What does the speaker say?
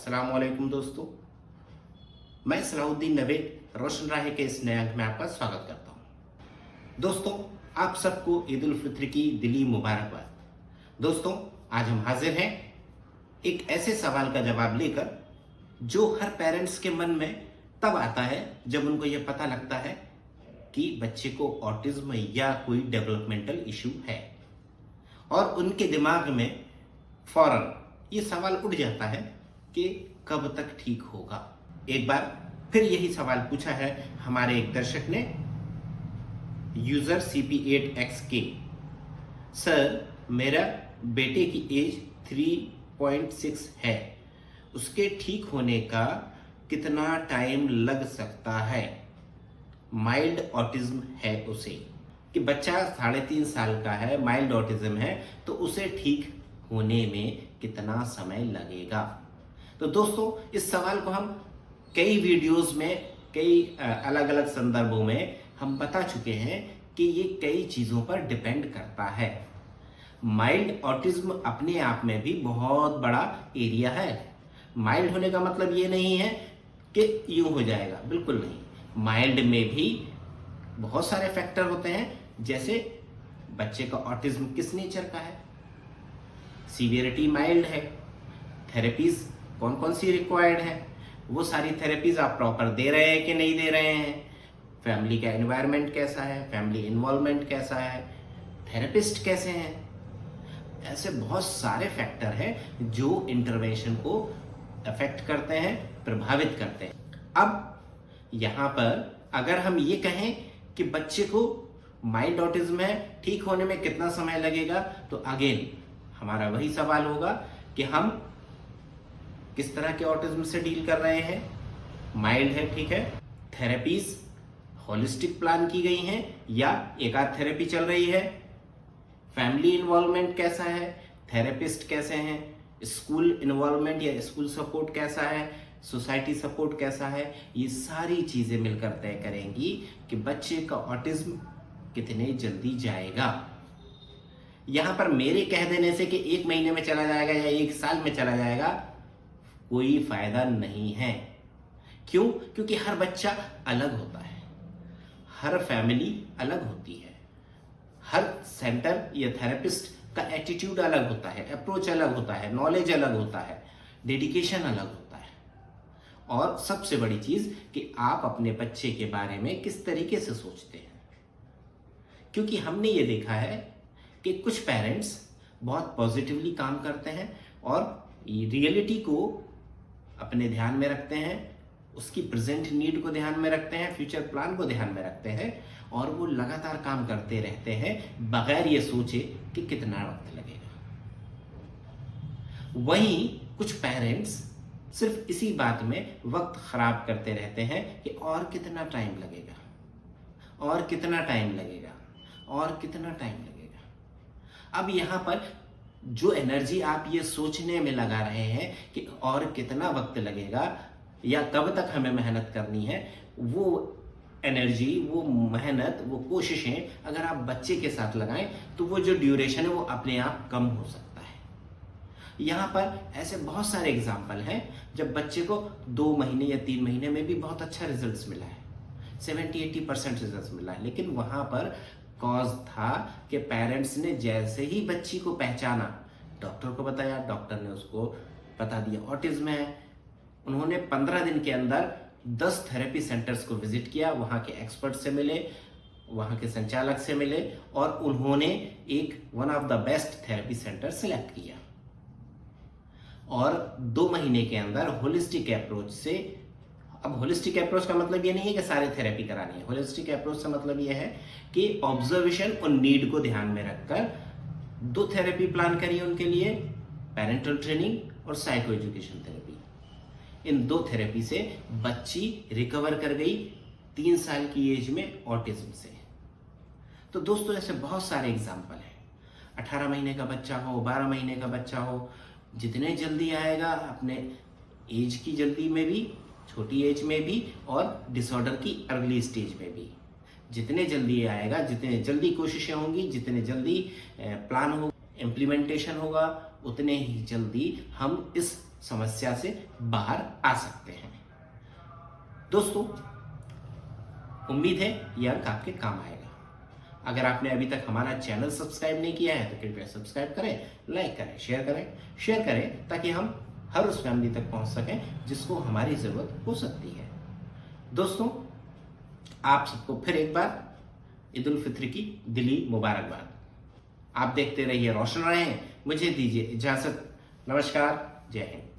अस्सलाम वालेकुम दोस्तों, मैं सलाहुद्दीन नवेद रोशन राहे के इस नए अंक में आपका स्वागत करता हूं। दोस्तों, आप सबको ईद उल फित्र की दिली मुबारकबाद। दोस्तों, आज हम हाजिर हैं एक ऐसे सवाल का जवाब लेकर जो हर पेरेंट्स के मन में तब आता है जब उनको यह पता लगता है कि बच्चे को ऑटिज्म या कोई डेवलपमेंटल इशू है और उनके दिमाग में फौरन ये सवाल उठ जाता है कि कब तक ठीक होगा। एक बार फिर यही सवाल पूछा है हमारे एक दर्शक ने, यूजर CP8XK। सर, मेरा बेटे की एज 3.6 है, उसके ठीक होने का कितना टाइम लग सकता है? माइल्ड ऑटिज्म है उसे, कि बच्चा 3.5 साल का है, माइल्ड ऑटिज्म है, तो उसे ठीक होने में कितना समय लगेगा? तो दोस्तों, इस सवाल को हम कई वीडियोस में कई अलग अलग संदर्भों में हम बता चुके हैं कि ये कई चीज़ों पर डिपेंड करता है। माइल्ड ऑटिज्म अपने आप में भी बहुत बड़ा एरिया है। माइल्ड होने का मतलब ये नहीं है कि यूं हो जाएगा, बिल्कुल नहीं। माइल्ड में भी बहुत सारे फैक्टर होते हैं, जैसे बच्चे का ऑटिज्म किस नेचर का है, सीवियरिटी माइल्ड है, थेरेपीज कौन कौन सी रिक्वायर्ड है, वो सारी थेरेपीज आप प्रॉपर दे रहे हैं कि नहीं दे रहे हैं, फैमिली का एनवायरनमेंट कैसा है, फैमिली इन्वॉल्वमेंट कैसा है, थेरेपिस्ट कैसे हैं। ऐसे बहुत सारे फैक्टर हैं जो इंटरवेंशन को अफेक्ट करते हैं, प्रभावित करते हैं। अब यहाँ पर अगर हम ये कहें कि बच्चे को माइल्ड ऑटिज्म है, ठीक होने में कितना समय लगेगा, तो अगेन हमारा वही सवाल होगा कि हम किस तरह के ऑटिज्म से डील कर रहे हैं। माइल्ड है, ठीक है, थेरेपीज होलिस्टिक प्लान की गई हैं या एक आध थेरेपी चल रही है, फैमिली इन्वॉल्वमेंट कैसा है, थेरेपिस्ट कैसे हैं, स्कूल इन्वॉल्वमेंट या स्कूल सपोर्ट कैसा है, सोसाइटी सपोर्ट कैसा है, ये सारी चीजें मिलकर तय करेंगी कि बच्चे का ऑटिज्म कितने जल्दी जाएगा। यहां पर मेरे कह देने से कि 1 महीने में चला जाएगा या 1 साल में चला जाएगा, कोई फायदा नहीं है। क्यों? क्योंकि हर बच्चा अलग होता है, हर फैमिली अलग होती है, हर सेंटर या थेरेपिस्ट का एटीट्यूड अलग होता है, अप्रोच अलग होता है, नॉलेज अलग होता है, डेडिकेशन अलग होता है। और सबसे बड़ी चीज कि आप अपने बच्चे के बारे में किस तरीके से सोचते हैं। क्योंकि हमने ये देखा है कि कुछ पेरेंट्स बहुत पॉजिटिवली काम करते हैं और रियलिटी को अपने ध्यान में रखते हैं, उसकी प्रेजेंट नीड को ध्यान में रखते हैं, फ्यूचर प्लान को ध्यान में रखते हैं और वो लगातार काम करते रहते हैं बगैर ये सोचे कि कितना वक्त लगेगा। वहीं कुछ पेरेंट्स सिर्फ इसी बात में वक्त खराब करते रहते हैं कि और कितना टाइम लगेगा, और कितना टाइम लगेगा, और कितना टाइम लगेगा। अब यहाँ पर जो एनर्जी आप ये सोचने में लगा रहे हैं कि और कितना वक्त लगेगा या कब तक हमें मेहनत करनी है, वो एनर्जी, वो मेहनत, वो कोशिशें अगर आप बच्चे के साथ लगाएं तो वो जो ड्यूरेशन है वो अपने आप कम हो सकता है। यहाँ पर ऐसे बहुत सारे एग्जाम्पल हैं जब बच्चे को 2 महीने या 3 महीने में भी बहुत अच्छा रिजल्ट मिला है, 70-80% रिजल्ट मिला है, लेकिन वहां पर कॉज था कि पेरेंट्स ने जैसे ही बच्ची को पहचाना, डॉक्टर को बताया, डॉक्टर ने उसको बता दिया ऑटिज्म है। उन्होंने 15 दिन के अंदर 10 थेरेपी सेंटर्स को विजिट किया, वहां के एक्सपर्ट से मिले, वहां के संचालक से मिले और उन्होंने एक one of the best therapy centre select किया और 2 महीने के अंदर होलिस्टिक अप्रोच से, अब होलिस्टिक अप्रोच का मतलब ये नहीं है कि सारी थेरेपी करानी है। होलिस्टिक अप्रोच का मतलब ये है कि ऑब्जर्वेशन और नीड को ध्यान में रखकर 2 थेरेपी प्लान करिए उनके लिए, पेरेंटल ट्रेनिंग और साइको एजुकेशन थेरेपी। इन 2 थेरेपी से बच्ची रिकवर कर गई 3 साल की एज में ऑटिज्म से। तो दोस्तों, ऐसे बहुत सारे एग्जाम्पल हैं। 18 महीने का बच्चा हो, 12 महीने का बच्चा हो, जितने जल्दी आएगा अपने एज की जल्दी में भी, छोटी एज में भी और डिसऑर्डर की अर्ली स्टेज में भी, जितने जल्दी आएगा, जितने जल्दी कोशिशें होंगी, जितने जल्दी प्लान हो, इम्प्लीमेंटेशन होगा, उतने ही जल्दी हम इस समस्या से बाहर आ सकते हैं। दोस्तों, उम्मीद है यह अंक आपके काम आएगा। अगर आपने अभी तक हमारा चैनल सब्सक्राइब नहीं किया है तो कृपया सब्सक्राइब करें, लाइक करें, शेयर करें ताकि हम हर उस फैमिली तक पहुंच सकें जिसको हमारी जरूरत हो सकती है। दोस्तों, आप सबको फिर एक बार ईद उल फित्र की दिली मुबारकबाद। आप देखते रहिए रोशन रहें। मुझे दीजिए इजाजत। नमस्कार, जय हिंद।